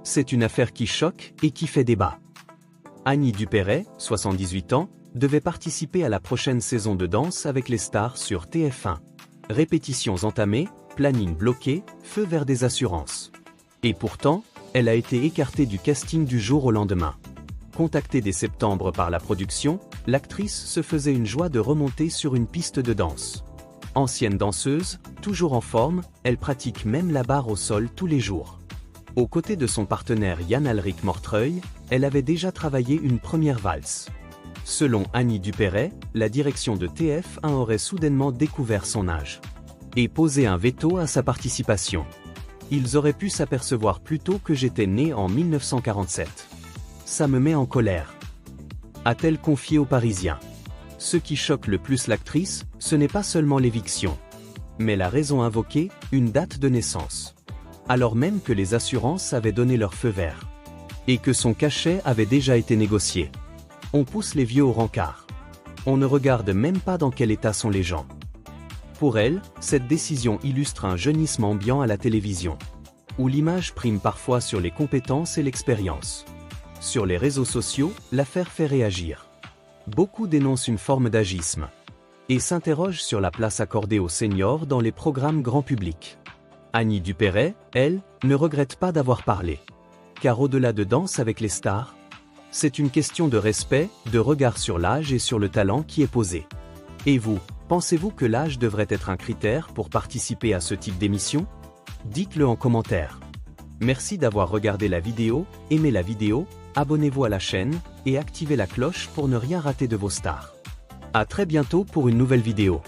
c'est une affaire qui choque et qui fait débat. Annie Dupéret, 78 ans, devait participer à la prochaine saison de Danse avec les stars sur TF1. Répétitions entamées, planning bloqué, feu vert des assurances. Et pourtant, elle a été écartée du casting du jour au lendemain. Contactée dès septembre par la production, l'actrice se faisait une joie de remonter sur une piste de danse. Ancienne danseuse, toujours en forme, elle pratique même la barre au sol tous les jours. Aux côtés de son partenaire Yann-Alric Mortreuil, elle avait déjà travaillé une première valse. Selon Annie Dupéret, la direction de TF1 aurait soudainement découvert son âge et posé un veto à sa participation. Ils auraient pu s'apercevoir plus tôt que j'étais né en 1947. Ça me met en colère, a-t-elle confié aux Parisiens. Ce qui choque le plus l'actrice, ce n'est pas seulement l'éviction, mais la raison invoquée, une date de naissance. Alors même que les assurances avaient donné leur feu vert et que son cachet avait déjà été négocié. On pousse les vieux au rencard. On ne regarde même pas dans quel état sont les gens. Pour elle, cette décision illustre un jeunisme ambiant à la télévision, où l'image prime parfois sur les compétences et l'expérience. Sur les réseaux sociaux, l'affaire fait réagir. Beaucoup dénoncent une forme d'agisme et s'interrogent sur la place accordée aux seniors dans les programmes grand public. Annie Dupéret, elle, ne regrette pas d'avoir parlé. Car au-delà de Danse avec les stars, c'est une question de respect, de regard sur l'âge et sur le talent qui est posé. Et vous, pensez-vous que l'âge devrait être un critère pour participer à ce type d'émission? Dites-le en commentaire. Merci d'avoir regardé la vidéo, aimez la vidéo, abonnez-vous à la chaîne, et activez la cloche pour ne rien rater de vos stars. À très bientôt pour une nouvelle vidéo.